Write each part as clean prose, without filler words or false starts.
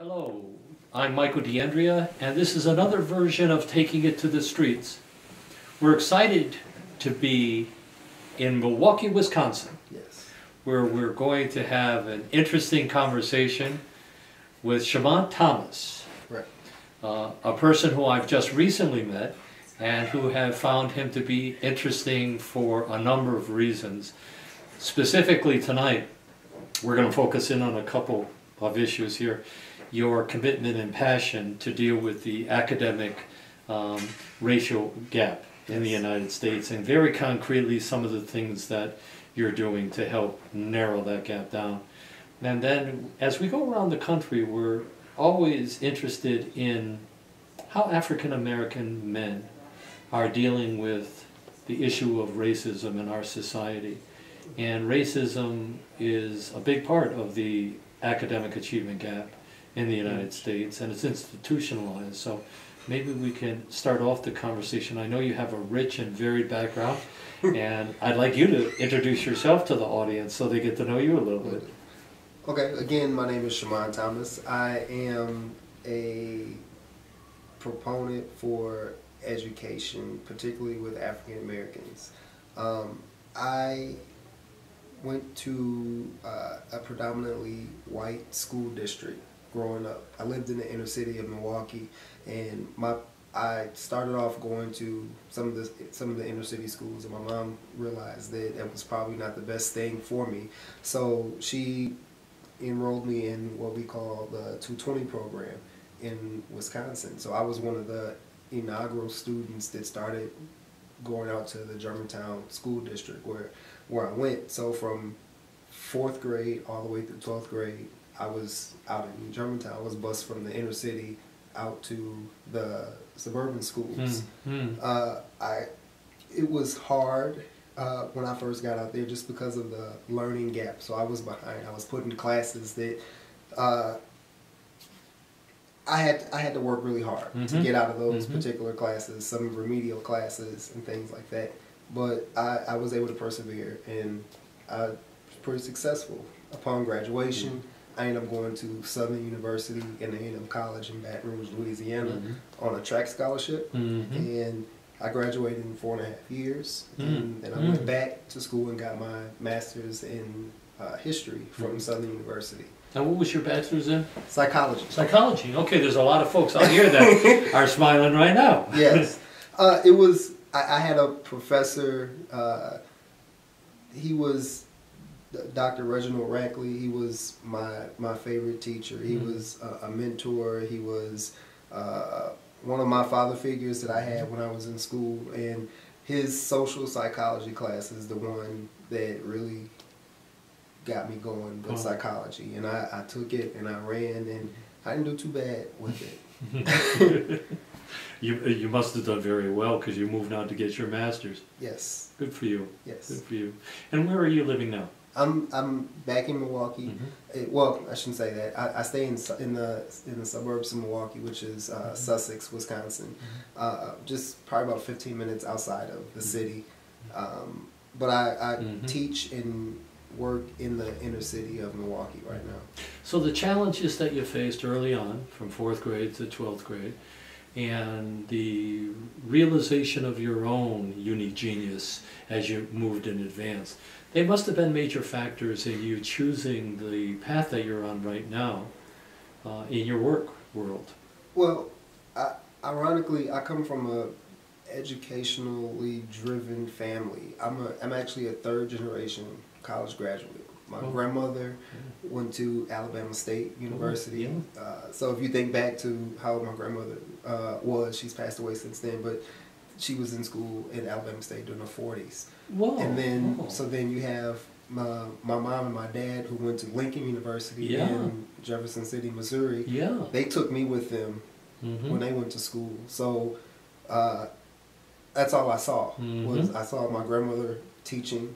Hello, I'm Michael D'Andrea, and this is another version of Taking It to the Streets. We're excited to be in Milwaukee, Wisconsin, where we're going to have an interesting conversation with Sherman Thomas, a person who I've just recently met and who have found him to be interesting for a number of reasons. Specifically tonight, we're going to focus in on a couple of issues here. Your commitment and passion to deal with the academic racial gap in the United States, and very concretely some of the things that you're doing to help narrow that gap down. And then as we go around the country, we're always interested in how African American men are dealing with the issue of racism in our society. And racism is a big part of the academic achievement gap in the United States, and it's institutionalized. So maybe we can start off the conversation. I know you have a rich and varied background, and I'd like you to introduce yourself to the audience so they get to know you a little bit. Okay, again, my name is Sherman Thomas. I am a proponent for education, particularly with African Americans. I went to a predominantly white school district growing up. I lived in the inner city of Milwaukee, and I started off going to some of the inner city schools, and my mom realized that was probably not the best thing for me. So she enrolled me in what we call the 220 program in Wisconsin. So I was one of the inaugural students that started going out to the Germantown school district where I went. So from 4th grade all the way through 12th grade, I was out in Germantown. I was bused from the inner city out to the suburban schools. It was hard when I first got out there just because of the learning gap. So I was behind. I was put in classes that I had to work really hard to get out of those particular classes, some remedial classes and things like that. But I was able to persevere, and I was pretty successful. Upon graduation, I ended up going to Southern University and A&M College in Baton Rouge, Louisiana on a track scholarship. And I graduated in 4.5 years. And then I went back to school and got my master's in history from Southern University. And what was your bachelor's in? Psychology. Psychology. Okay, there's a lot of folks out here that are smiling right now. Yes. It was, I had a professor, he was Dr. Reginald Rackley. He was my favorite teacher. He was a mentor. He was one of my father figures that I had when I was in school, and his social psychology class is the one that really got me going with psychology, and I took it and I ran, and I didn't do too bad with it. You must have done very well, because you moved on to get your master's. Yes. Good for you. Yes. Good for you. And where are you living now? I'm back in Milwaukee. Well, I shouldn't say that. I stay in the suburbs of Milwaukee, which is Sussex, Wisconsin. Just probably about 15 minutes outside of the city. But I teach and work in the inner city of Milwaukee right now. So the challenges that you faced early on, from 4th grade to 12th grade, and the realization of your own unique genius as you moved in advance, they must have been major factors in you choosing the path that you're on right now in your work world. Well, ironically, I come from a educationally driven family. I'm actually a 3rd generation college graduate. My grandmother went to Alabama State University. So if you think back to how my grandmother was, she's passed away since then, but she was in school at Alabama State during the 40s. And then, so then you have my mom and my dad, who went to Lincoln University in Jefferson City, Missouri. They took me with them when they went to school. So that's all I saw. Was I saw my grandmother teaching.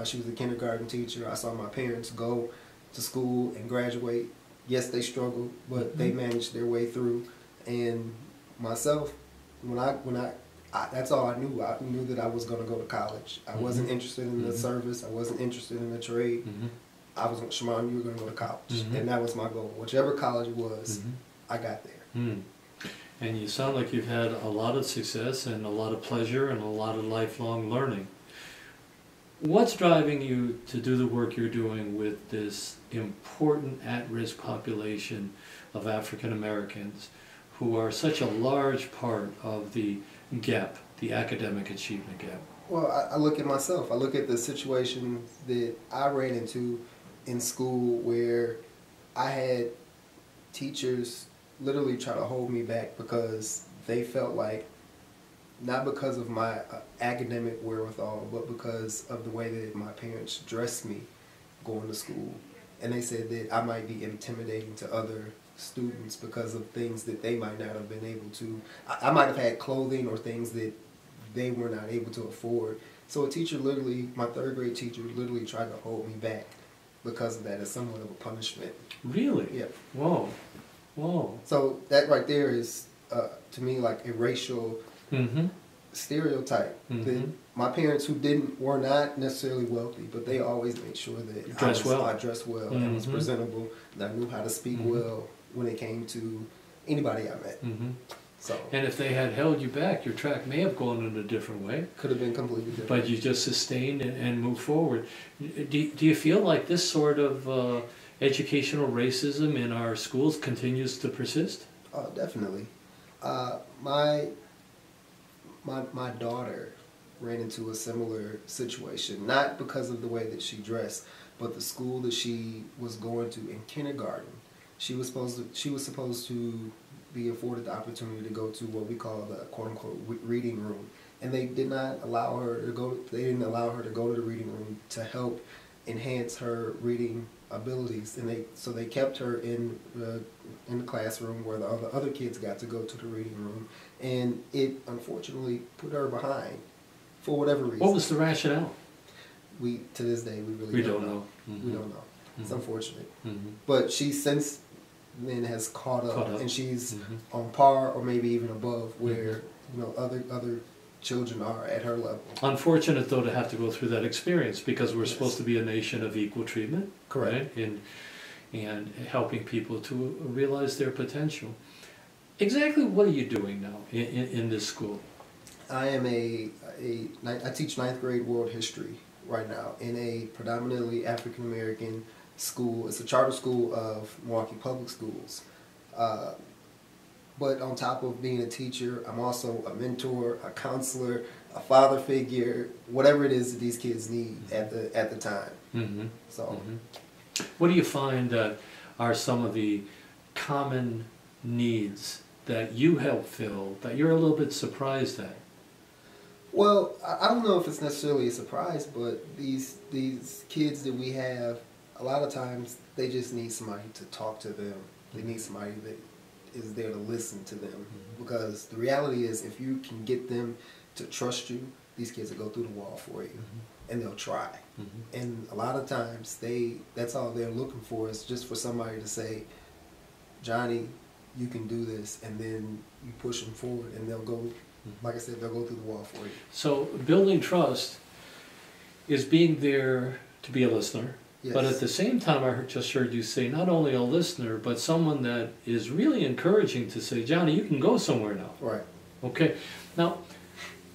She was a kindergarten teacher. I saw my parents go to school and graduate. Yes, they struggled, but they managed their way through. And myself, that's all I knew. I knew that I was going to go to college. I wasn't interested in the service. I wasn't interested in the trade. I was, Sherman, you were going to go to college. And that was my goal. Whichever college it was, I got there. And you sound like you've had a lot of success and a lot of pleasure and a lot of lifelong learning. What's driving you to do the work you're doing with this important at-risk population of African Americans who are such a large part of the gap, the academic achievement gap? Well, I look at myself. I look at the situation that I ran into in school where I had teachers literally try to hold me back because they felt like, not because of my academic wherewithal, but because of the way that my parents dressed me going to school. And they said that I might be intimidating to other students because of things that they might not have been able to. I might have had clothing or things that they were not able to afford. So a teacher literally, my third grade teacher literally tried to hold me back because of that as somewhat of a punishment. Really? Yeah. Whoa. Whoa. So that right there is, to me, like a racial stereotype that my parents, who were not necessarily wealthy, but they always made sure that I dressed well and was presentable, that I knew how to speak well when it came to anybody I met. So, and if they had held you back, your track may have gone in a different way. Could have been completely different. But you just sustained and moved forward. Do you feel like this sort of educational racism in our schools continues to persist? Definitely. My daughter ran into a similar situation, not because of the way that she dressed, but the school that she was going to in kindergarten. She was supposed to be afforded the opportunity to go to what we call the quote-unquote reading room, and they did not allow her to go. They didn't allow her to go to the reading room to help enhance her reading abilities, and so they kept her in the classroom where the other kids got to go to the reading room, and it unfortunately put her behind for whatever reason. What was the rationale? To this day we don't know. We don't know. It's unfortunate, but she since then has caught up. And she's on par or maybe even above where other children are at her level. Unfortunate, though, to have to go through that experience, because we're supposed to be a nation of equal treatment. Correct. Right? And helping people to realize their potential. Exactly what are you doing now in this school? I am I teach 9th grade world history right now in a predominantly African American school. It's a charter school of Milwaukee Public Schools. But on top of being a teacher, I'm also a mentor, a counselor, a father figure, whatever it is that these kids need at the time. So, what do you find that are some of the common needs that you help fill that you're a little bit surprised at? Well, I don't know if it's necessarily a surprise, but these kids that we have, a lot of times they just need somebody to talk to them. They need somebody that is there to listen to them. Because the reality is, if you can get them to trust you, these kids will go through the wall for you. And they'll try. And a lot of times that's all they're looking for, is just for somebody to say, Johnny, you can do this, and then you push them forward and they'll go, like I said, they'll go through the wall for you. So building trust is being there to be a listener. Yes. But at the same time, I just heard you say not only a listener, but someone that is really encouraging to say, Johnny, you can go somewhere now. Right. Okay. Now,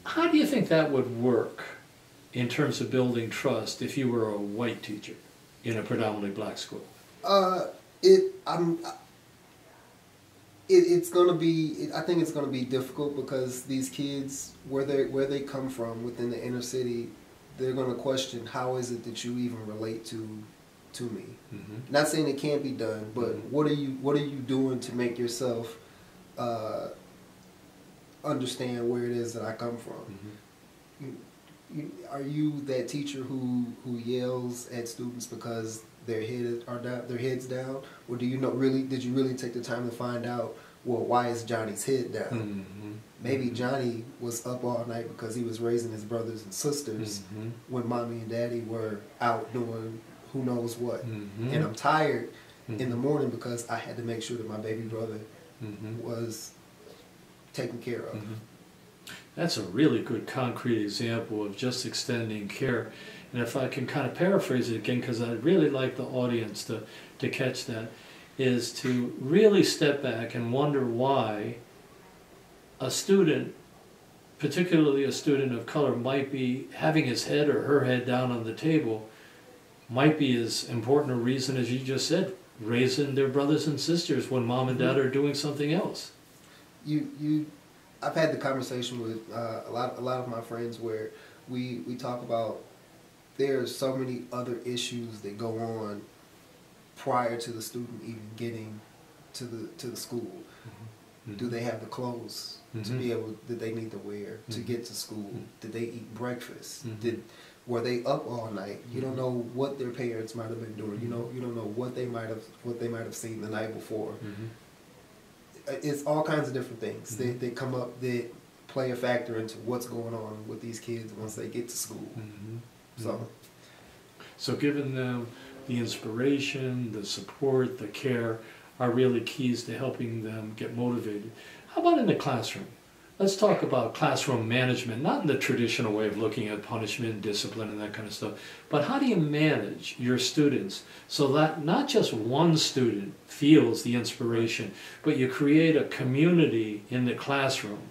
how do you think that would work in terms of building trust if you were a white teacher in a predominantly black school? It's gonna be. I think it's gonna be difficult because these kids, where they come from within the inner city, they're gonna question, how is it that you even relate to me? Not saying it can't be done, but what are you doing to make yourself understand where it is that I come from? Are you that teacher who yells at students because their heads down, or did you really take the time to find out, well, why is Johnny's head down? Maybe Johnny was up all night because he was raising his brothers and sisters when mommy and daddy were out doing who knows what, and I'm tired in the morning because I had to make sure that my baby brother was taken care of. That's a really good concrete example of just extending care. and if I can kind of paraphrase it again, because I'd really like the audience to catch that, is to really step back and wonder why a student, particularly a student of color, might be having his head or her head down on the table, might be as important a reason as you just said, raising their brothers and sisters when mom and dad are doing something else. I've had the conversation with a lot of my friends where we talk about there's so many other issues that go on prior to the student even getting to the school. Mm-hmm. Do they have the clothes to be able that they need to wear to get to school? Did they eat breakfast? Were they up all night? You don't know what their parents might have been doing. You don't know what they might have seen the night before. It's all kinds of different things that come up that play a factor into what's going on with these kids once they get to school. So giving them the inspiration, the support, the care are really keys to helping them get motivated. How about in the classroom? Let's talk about classroom management, not in the traditional way of looking at punishment, discipline, and that kind of stuff, but how do you manage your students so that not just one student feels the inspiration, but you create a community in the classroom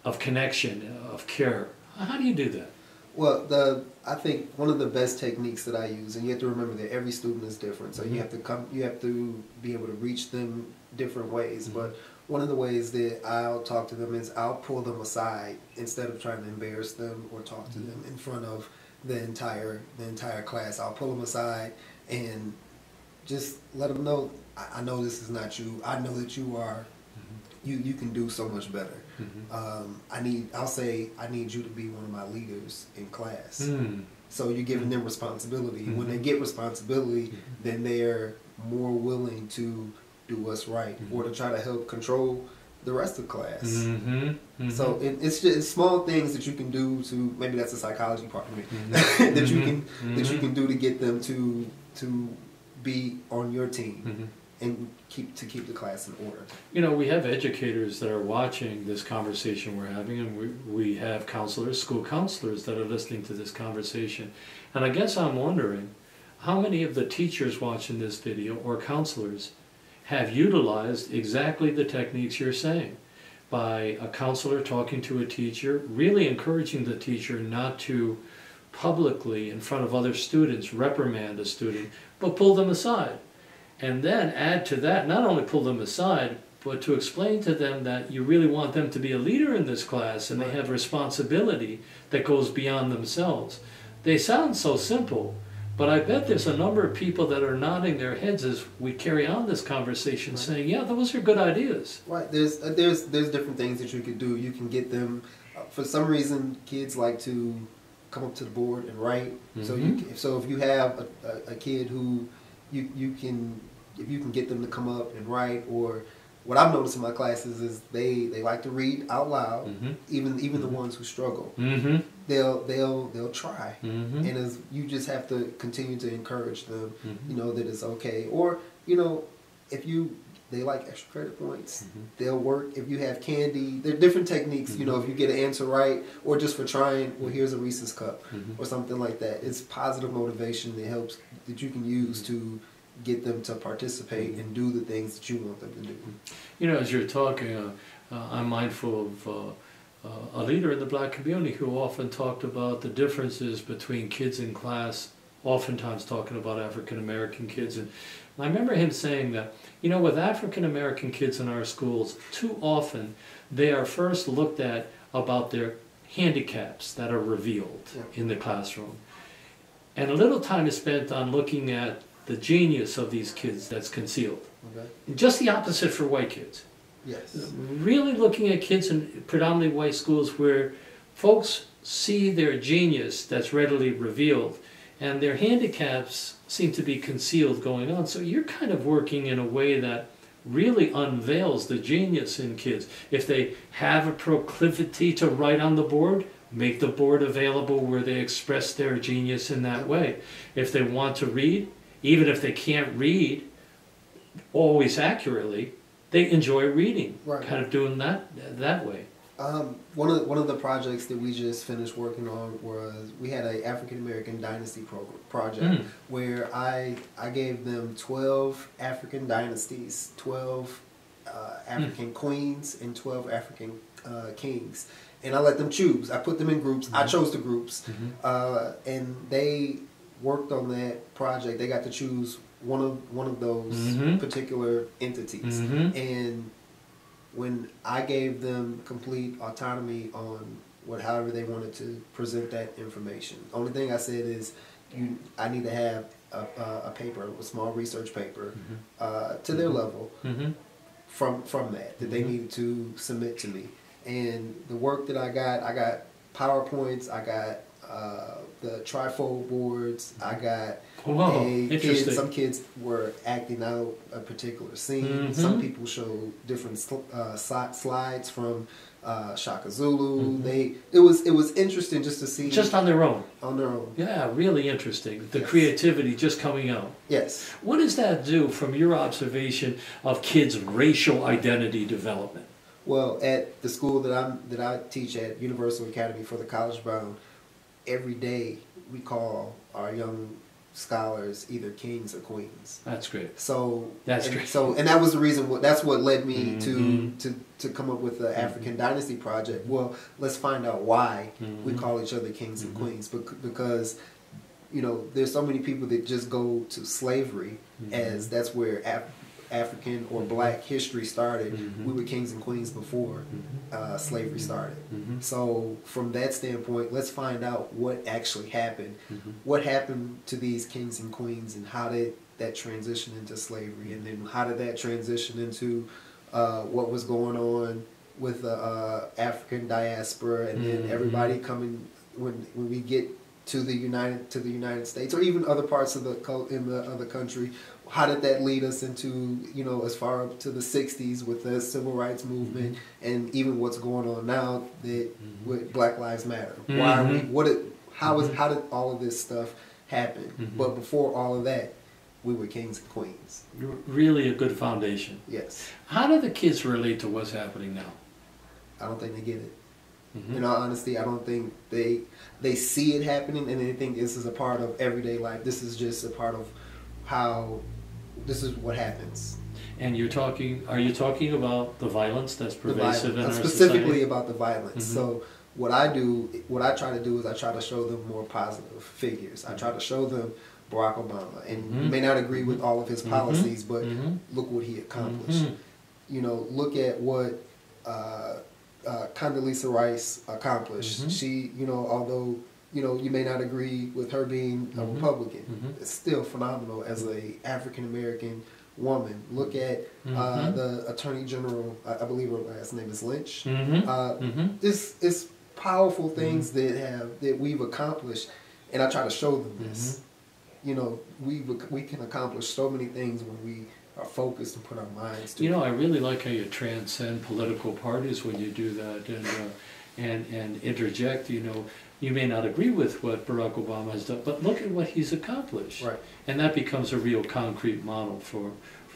of connection, of care? How do you do that? Well, I think one of the best techniques that I use, and you have to remember that every student is different, so you have to be able to reach them different ways. But one of the ways that I'll talk to them is I'll pull them aside instead of trying to embarrass them or talk to them in front of the entire class. I'll pull them aside and just let them know, I know this is not you. I know that you are. You can do so much better. I'll say I need you to be one of my leaders in class. So you're giving them responsibility. When they get responsibility, then they're more willing to do what's right or to try to help control the rest of the class. So it's small things that you can do to, maybe that's the psychology part of it, that you can do to get them to be on your team. And keep the class in order. You know, we have educators that are watching this conversation we're having, and we have counselors, school counselors that are listening to this conversation. And I guess I'm wondering, how many of the teachers watching this video or counselors have utilized exactly the techniques you're saying? By a counselor talking to a teacher, really encouraging the teacher not to publicly, in front of other students, reprimand a student, but pull them aside. And then add to that, not only pull them aside, but to explain to them that you really want them to be a leader in this class and they have responsibility that goes beyond themselves. They sound so simple, but I bet there's a number of people that are nodding their heads as we carry on this conversation saying, yeah, those are good ideas. Right, there's different things that you could do. You can get them, for some reason, kids like to come up to the board and write. So if you have a kid who if you can get them to come up and write, or what I've noticed in my classes is they like to read out loud, even the ones who struggle. They'll try, and as you just have to continue to encourage them, that it's okay. Or if they like extra credit points, they'll work. If you have candy, there are different techniques. If you get an answer right, or just for trying, well, here's a Reese's cup or something like that. It's positive motivation that you can use to get them to participate and do the things that you want them to do. As you're talking, I'm mindful of a leader in the black community who often talked about the differences between kids in class, oftentimes talking about African American kids. And I remember him saying that, with African American kids in our schools, too often they are first looked at about their handicaps that are revealed in the classroom. And a little time is spent on looking at the genius of these kids that's concealed. Just the opposite for white kids. Really looking at kids in predominantly white schools where folks see their genius that's readily revealed and their handicaps seem to be concealed going on. So you're kind of working in a way that really unveils the genius in kids. If they have a proclivity to write on the board, make the board available where they express their genius in that way. If they want to read, even if they can't read always accurately, they enjoy reading, kind of doing that way. One of the projects that we just finished working on was we had a African American dynasty project where I gave them 12 African dynasties, 12 African queens and 12 African kings, and I let them choose. I put them in groups. I chose the groups, and they worked on that project. They got to choose one of those particular entities, and when I gave them complete autonomy on however they wanted to present that information. Only thing I said is, I need to have a paper, a small research paper, to their level, from that they needed to submit to me. And the work that I got PowerPoints, I got the trifold boards, I got some kids were acting out a particular scene. Some people showed different slides from Shaka Zulu. It was interesting just to see. Just on their own. On their own. Yeah, really interesting. The creativity just coming out. Yes. What does that do from your observation of kids' racial identity development? Well, at the school that I teach at, Universal Academy for the College Bound, every day we call our young scholars either kings or queens. That's great. So that's great. So, and that was the reason. That's what led me to come up with the African Dynasty Project. Well, let's find out why we call each other kings and queens. Because there's so many people that just go to slavery as that's where African or black history started. We were kings and queens before slavery started. So from that standpoint, let's find out what actually happened. What happened to these kings and queens, and how did that transition into slavery, and then how did that transition into what was going on with the African diaspora, and then everybody coming when we get to the United States, or even other parts of the other country. How did that lead us into, as far up to the 60s with the civil rights movement, and even what's going on now with Black Lives Matter? Why are we? How did all of this stuff happen? But before all of that, we were kings and queens. Really a good foundation. Yes. How do the kids relate to what's happening now? I don't think they get it. In all honesty, I don't think they see it happening, and they think this is a part of everyday life. This is just a part of how. This is what happens. And are you talking about the violence that's pervasive in our specifically society? About the violence. So what I try to do is I try to show them more positive figures. I try to show them Barack Obama, and you may not agree with all of his policies, but look what he accomplished. Look at what Condoleezza Rice accomplished. She, although you may not agree with her being a Republican, it's still phenomenal as a African American woman. Look at the Attorney General. I believe her last name is Lynch. It's powerful things that we've accomplished, and I try to show them this. We can accomplish so many things when we are focused and put our minds to it. I really like how you transcend political parties when you do that, and interject. You may not agree with what Barack Obama has done, but look at what he's accomplished. Right. And that becomes a real concrete model for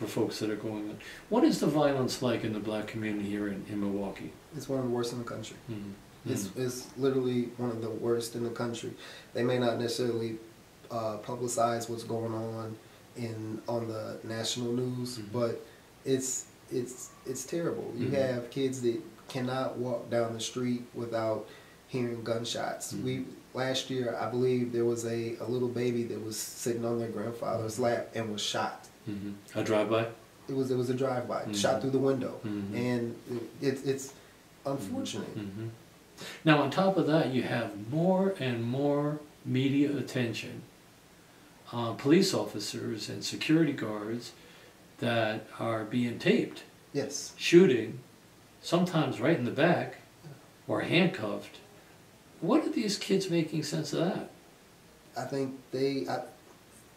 folks that are going on. What is the violence like in the black community here in Milwaukee? It's one of the worst in the country. It's literally one of the worst in the country. They may not necessarily publicize what's going on on the national news, but it's terrible. You have kids that cannot walk down the street without hearing gunshots. Last year, I believe there was a little baby that was sitting on their grandfather's lap and was shot. A drive-by? It was a drive-by, shot through the window, and it's unfortunate. Now, on top of that, you have more and more media attention on police officers and security guards that are being taped. Yes. Shooting, sometimes right in the back, or handcuffed. What are these kids making sense of that? I think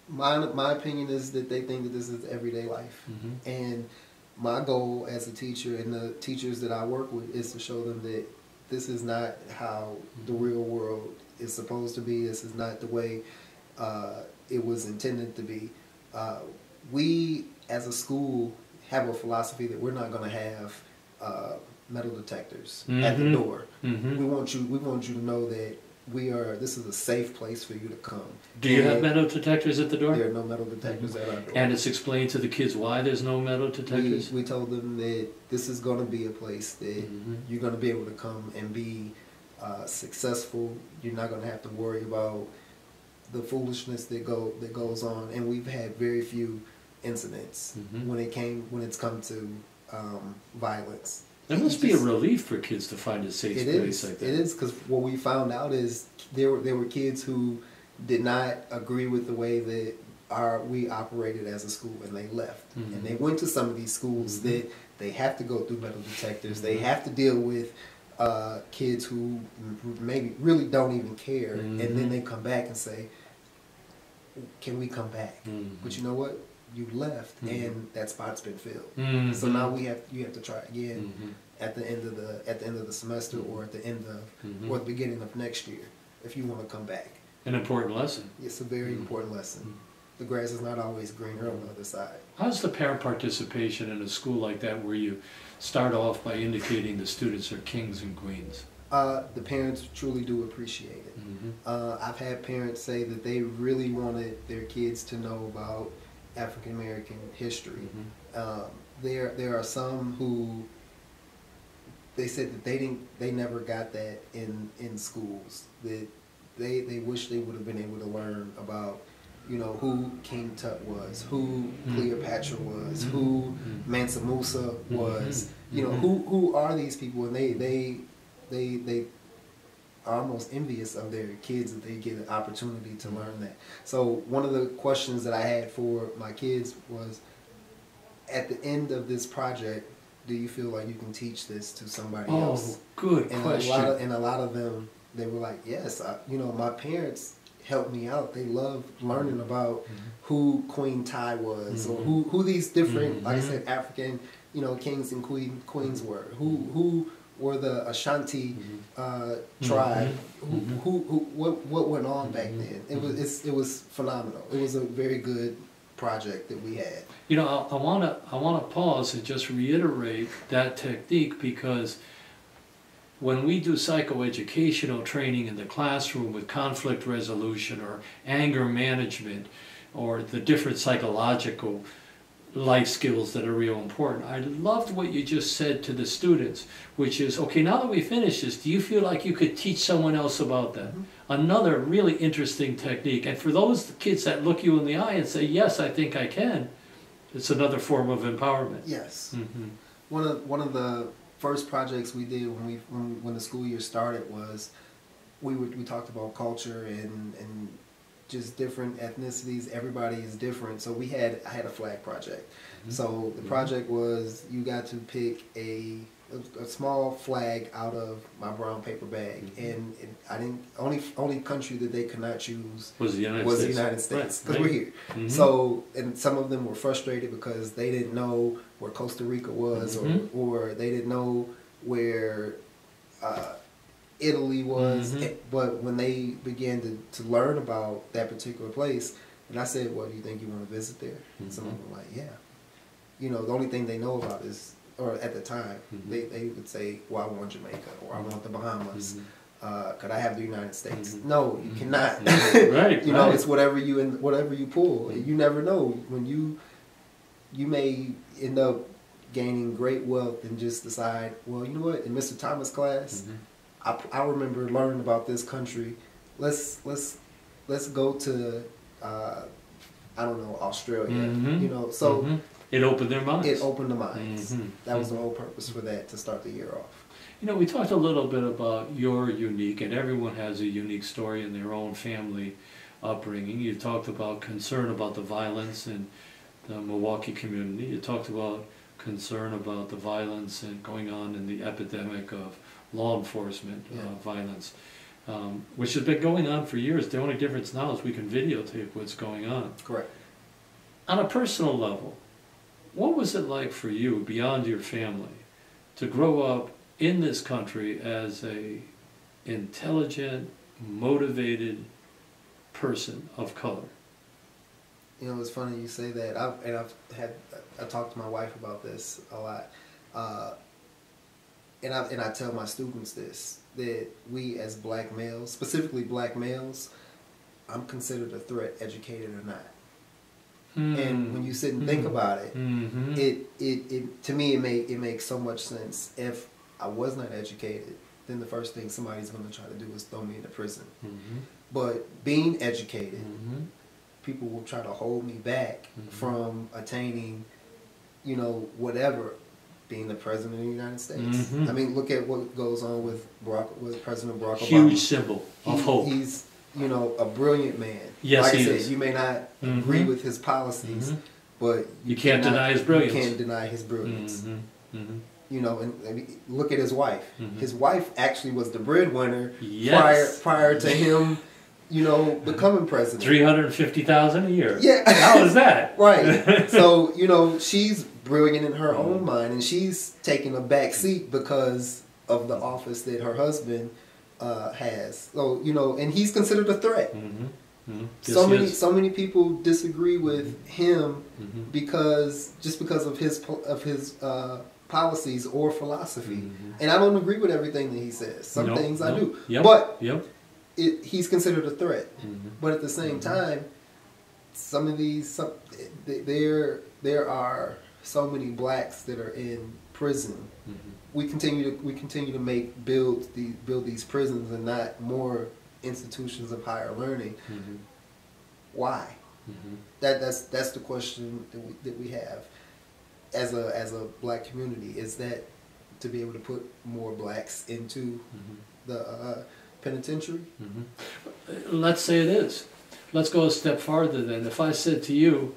my opinion is that they think that this is everyday life. And my goal as a teacher, and the teachers that I work with, is to show them that this is not how the real world is supposed to be. This is not the way it was intended to be. We, as a school, have a philosophy that we're not going to have metal detectors at the door. We want you to know that this is a safe place for you to come. Do you have metal detectors at the door? There are no metal detectors at our door. And it's explained to the kids why there's no metal detectors? We told them that this is going to be a place that you're going to be able to come and be successful. You're not going to have to worry about the foolishness that goes on. And we've had very few incidents when it's come to violence. That must be a relief for kids to find a safe place like that. It is, because what we found out is there were kids who did not agree with the way that we operated as a school, and they left. And they went to some of these schools that they have to go through metal detectors. They have to deal with kids who maybe really don't even care, and then they come back and say, "Can we come back?" But you know what? You left, and that spot's been filled. So now you have to try again at the end of the semester, or at the end of or the beginning of next year, if you want to come back. An important lesson. It's a very important lesson. The grass is not always greener on the other side. How's the parent participation in a school like that, where you start off by indicating the students are kings and queens? The parents truly do appreciate it. I've had parents say that they really wanted their kids to know about African American history. There are some who they said that they never got that in schools. That they wish they would have been able to learn about, who King Tut was, who Cleopatra was, who Mansa Musa was. Who are these people? And they are almost envious of their kids that they get an opportunity to learn that. So one of the questions that I had for my kids was, at the end of this project, do you feel like you can teach this to somebody else? Oh, good question. A lot of them, they were like, yes. My parents helped me out. They loved learning about who Queen Ty was, or who these different, like I said, African, kings and queens were. Who were the Ashanti tribe? What went on back then? It was phenomenal. It was a very good project that we had. I wanna pause and just reiterate that technique, because when we do psychoeducational training in the classroom with conflict resolution or anger management or the different psychological life skills that are real important, I loved what you just said to the students, which is, okay, now that we finish this, do you feel like you could teach someone else about that? Another really interesting technique. And for those kids that look you in the eye and say, yes, I think I can, it's another form of empowerment. Yes. One of the first projects we did when the school year started was we talked about culture and just different ethnicities. Everybody is different. So I had a flag project. So the project was, you got to pick a small flag out of my brown paper bag, and only country that they could not choose was the United States, because we're here. So, and some of them were frustrated because they didn't know where Costa Rica was, or they didn't know where Italy was. But when they began to learn about that particular place, and I said, well, do you think you want to visit there? And some of them were like, yeah. The only thing they know about is, or at the time, they would say, well, I want Jamaica, or I want the Bahamas. Could I have the United States? No, you cannot. Right. It's whatever you pull. You never know when you may end up gaining great wealth and just decide, well, you know what? In Mr. Thomas' class, I remember learning about this country. Let's go to I don't know, Australia. So. It opened their minds. It opened the minds. That was the whole purpose for that, to start the year off. We talked a little bit about your unique, and everyone has a unique story in their own family upbringing. You talked about concern about the violence in the Milwaukee community. You talked about concern about the violence and going on in the epidemic of law enforcement violence, which has been going on for years. The only difference now is we can videotape what's going on. Correct. On a personal level, what was it like for you, beyond your family, to grow up in this country as a intelligent, motivated person of color? It's funny you say that. I talked to my wife about this a lot. and I tell my students this, that we as black males, specifically black males, I'm considered a threat, educated or not. And when you sit and think about it, it to me it makes so much sense. If I was not educated, then the first thing somebody's going to try to do is throw me into prison. But being educated, people will try to hold me back from attaining, you know, whatever, being the president of the United States. I mean, look at what goes on with President Barack Obama. Huge symbol of hope. He's, you know, a brilliant man. Yes, like I said, is. you may not agree with his policies, but you can't deny his brilliance. You can't deny his brilliance. You know, and look at his wife. His wife actually was the breadwinner prior to him, you know, becoming president. $350,000 a year. Yeah, how is that? Right. So you know, she's brilliant in her own mind, and she's taking a back seat because of the office that her husband has. So you know, and he's considered a threat. So many people disagree with him because of his policies or philosophy, and I don't agree with everything that he says. Some things I do, but he's considered a threat. But at the same time, there are so many blacks that are in prison. We continue to build these prisons and not more institutions of higher learning. Why? That's the question that we have as a black community, is that to be able to put more blacks into the penitentiary. Let's say it is. Let's go a step farther then. If I said to you,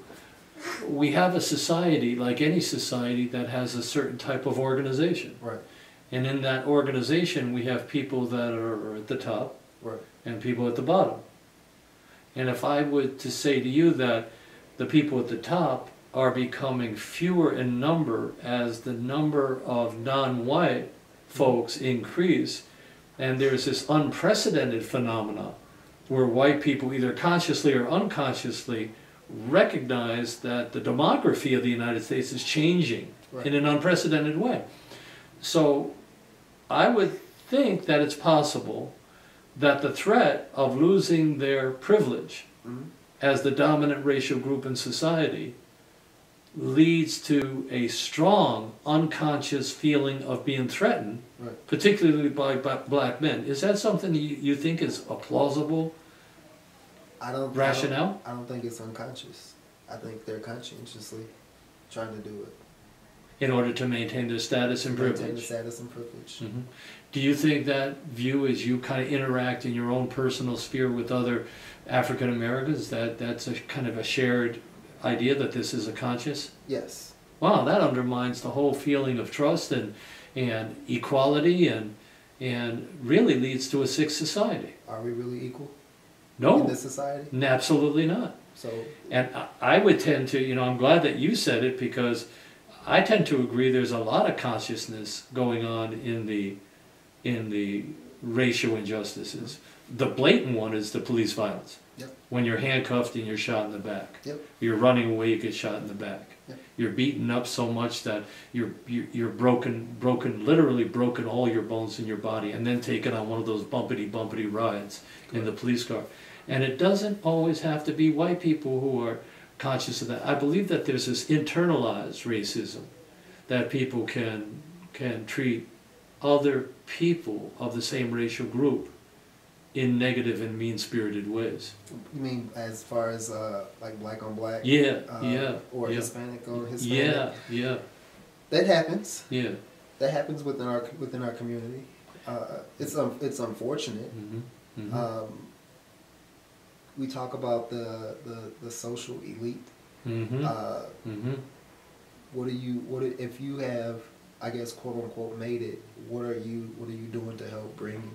we have a society, like any society, that has a certain type of organization. Right. And in that organization, we have people that are at the top, right, and people at the bottom. And if I were to say to you that the people at the top are becoming fewer in number as the number of non-white folks increase, and there's this unprecedented phenomena where white people, either consciously or unconsciously, recognize that the demography of the United States is changing in an unprecedented way. So I would think that it's possible that the threat of losing their privilege as the dominant racial group in society leads to a strong unconscious feeling of being threatened, particularly by black men. Is that something you think is a plausible rationale? I don't think it's unconscious. I think they're conscientiously trying to do it. In order to maintain their status and privilege. Maintain the status and privilege. Do you think that view, as you kind of interact in your own personal sphere with other African Americans, that's a kind of a shared idea that this is a conscious? Yes. Wow, that undermines the whole feeling of trust and equality and really leads to a sick society. Are we really equal? No. In this society? Absolutely not. So. And I would tend to, you know, I'm glad that you said it, because I tend to agree there's a lot of consciousness going on in the racial injustices. The blatant one is the police violence. When you're handcuffed and you're shot in the back. You're running away, you get shot in the back. You're beaten up so much that you're literally broken all your bones in your body, and then taken on one of those bumpity rides in the police car. And it doesn't always have to be white people who are conscious of that. I believe that there's this internalized racism that people can treat other people of the same racial group in negative and mean-spirited ways. You mean as far as like black on black? Or Hispanic on Hispanic? That happens. That happens within our community. It's unfortunate. We talk about the social elite. If you have, I guess, quote unquote, made it? What are you doing to help bring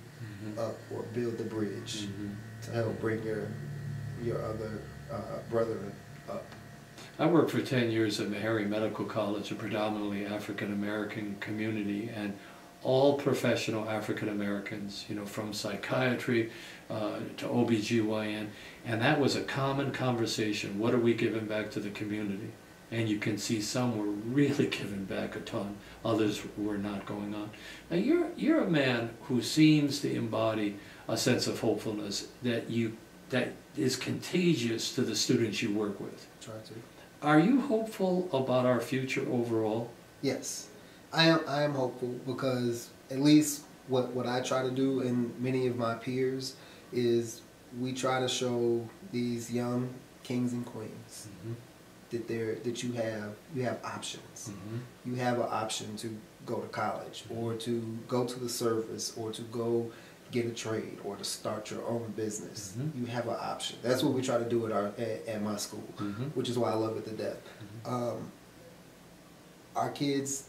up or build the bridge to help bring your other brethren up? I worked for 10 years at Meharry Medical College, a predominantly African American community, and all professional African Americans, you know, from psychiatry to OBGYN, and that was a common conversation. What are we giving back to the community? and you can see some were really giving back a ton, others were not going on. Now you're a man who seems to embody a sense of hopefulness that is contagious to the students you work with. Try to. Are you hopeful about our future overall? Yes, I am hopeful, because at least what I try to do, and many of my peers, is we try to show these young kings and queens that you have options. You have an option to go to college, or to go to the service, or to go get a trade, or to start your own business. You have an option. That's what we try to do at my school, which is why I love it to death. Our kids,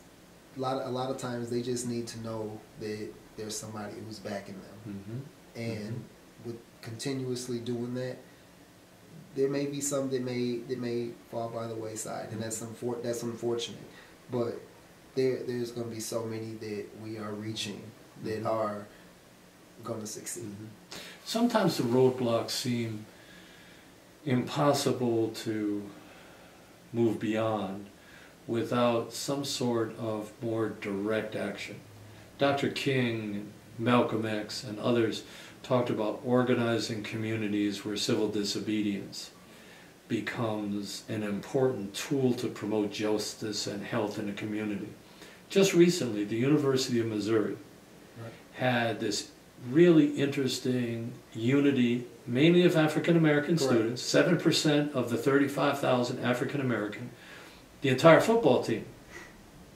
a lot of times, they just need to know that there's somebody who's backing them, and with continuously doing that, there may be some that may fall by the wayside, and that's unfortunate. But there's going to be so many that we are reaching that are going to succeed. Sometimes the roadblocks seem impossible to move beyond without some sort of more direct action. Dr. King, Malcolm X, and others talked about organizing communities where civil disobedience becomes an important tool to promote justice and health in a community. Just recently, the University of Missouri had this really interesting unity, mainly of African American students, 7% of the 35,000 African American. The entire football team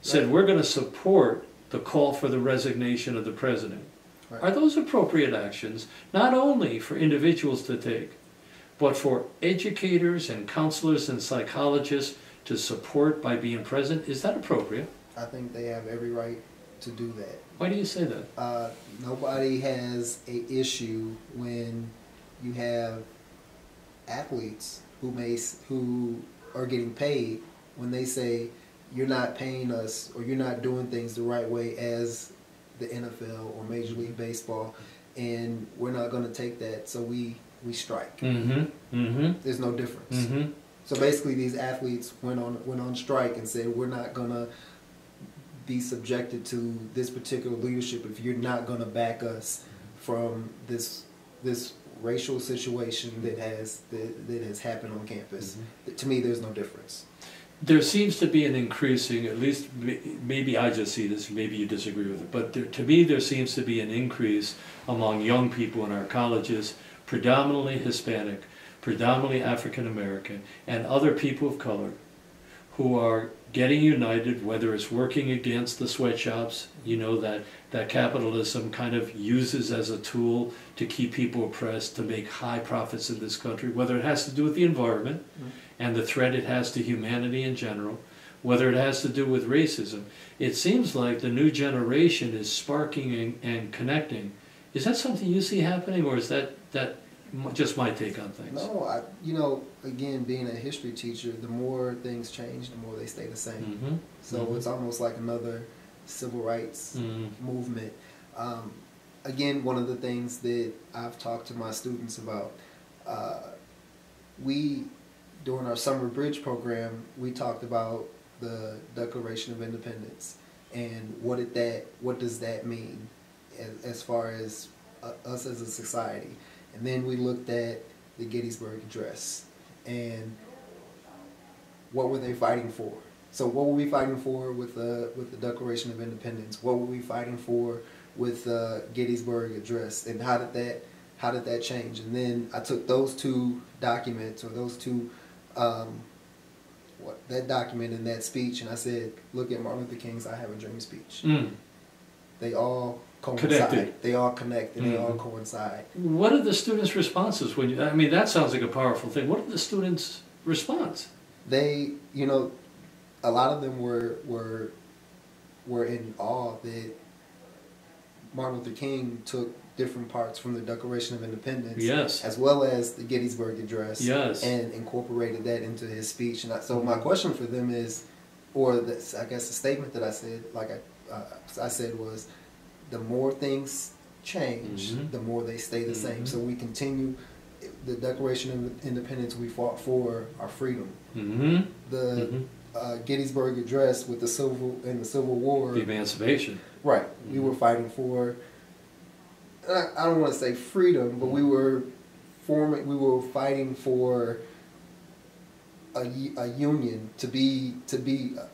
said, we're going to support the call for the resignation of the president. Are those appropriate actions, not only for individuals to take, but for educators and counselors and psychologists to support by being present? Is that appropriate? I think they have every right to do that. Why do you say that? Nobody has an issue when you have athletes who are getting paid, when they say, you're not paying us, or you're not doing things the right way as the NFL or Major League Baseball, and we're not going to take that, so we strike. There's no difference. So basically, these athletes went on strike and said, we're not going to be subjected to this particular leadership if you're not going to back us from this racial situation that has happened on campus. To me, there's no difference. There seems to be an increasing, at least maybe I just see this, maybe you disagree with it, but to me there seems to be an increase among young people in our colleges, predominantly Hispanic, predominantly African American, and other people of color, who are getting united, whether it's working against the sweatshops, you know, that capitalism kind of uses as a tool to keep people oppressed, to make high profits in this country, whether it has to do with the environment and the threat it has to humanity in general, whether it has to do with racism. It seems like the new generation is sparking and connecting. Is that something you see happening, or is that just my take on things? No, again, being a history teacher, the more things change, the more they stay the same. So it's almost like another civil rights movement. Again, one of the things that I've talked to my students about, during our summer bridge program, we talked about the Declaration of Independence and what does that mean as far as us as a society. And then we looked at the Gettysburg Address and what were they fighting for. So what were we fighting for with the Declaration of Independence? What were we fighting for with the Gettysburg Address? And how did that change? And then I took those two documents, or those two that document and that speech, and I said, look at Martin Luther King's I Have a Dream speech. They all coincide. Connected. They all connect, and they all coincide. What are the students' responses when I mean, that sounds like a powerful thing. What are the students' response? They, a lot of them were in awe that Martin Luther King took different parts from the Declaration of Independence, as well as the Gettysburg Address, and incorporated that into his speech. And so my question for them is, or I guess the statement that I said, like I said, was, the more things change, the more they stay the same. So we continue the Declaration of Independence, we fought for our freedom. The Gettysburg Address with the Civil War, the emancipation. Right, we were fighting for. I don't want to say freedom, but we were fighting for a union to be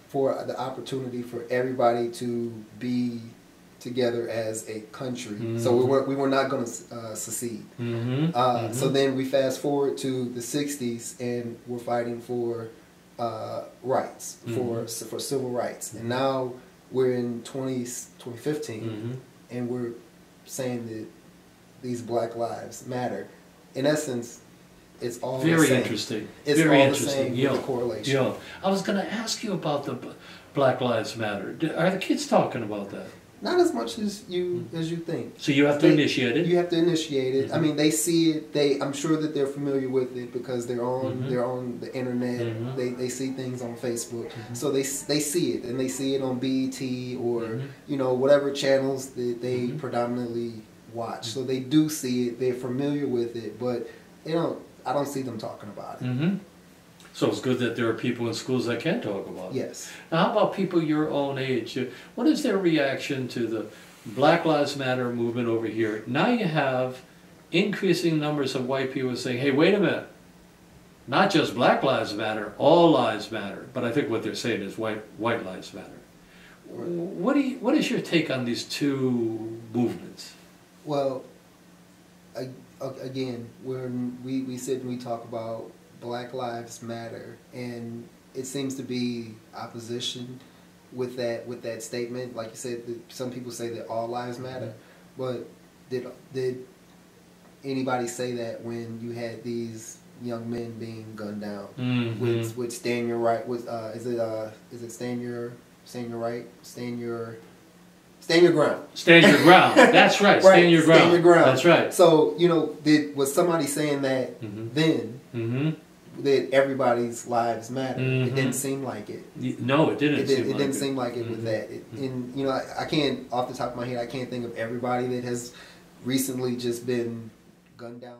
for the opportunity for everybody to be together as a country. So we were not going to secede. So then we fast forward to the 60s, and we're fighting for rights, for civil rights. And now we're in 2015, and we're saying that these Black Lives Matter. In essence, it's all very the same. interesting. It's very all interesting. the same with the correlation. Yeah. I was going to ask you about the Black Lives Matter. Are the kids talking about that? Not as much as you think. So you have to initiate it. You have to initiate it. I mean, they see it. I'm sure that they're familiar with it because they're on the internet. They see things on Facebook. So they see it, and they see it on BET or whatever channels that they predominantly watch. So they do see it. They're familiar with it, but I don't see them talking about it. So it's good that there are people in schools that can talk about it. Yes. Now, how about people your own age? What is their reaction to the Black Lives Matter movement over here? Now you have increasing numbers of white people saying, hey, wait a minute. Not just Black Lives Matter, all lives matter. But I think what they're saying is white lives matter. What is your take on these two movements? Well, again, we sit and we talk about Black Lives Matter, and it seems to be opposition with that statement. Like you said, some people say that all lives matter, but did anybody say that when you had these young men being gunned down with stand your right? Is it stand your right? Stand your ground. Stand your ground. That's right. Stand your ground. Stand your ground. That's right. So was somebody saying that then? That everybody's lives matter. It didn't seem like it. No, it didn't. It didn't seem like it with that. And I can't, off the top of my head, I can't think of everybody that has recently just been gunned down.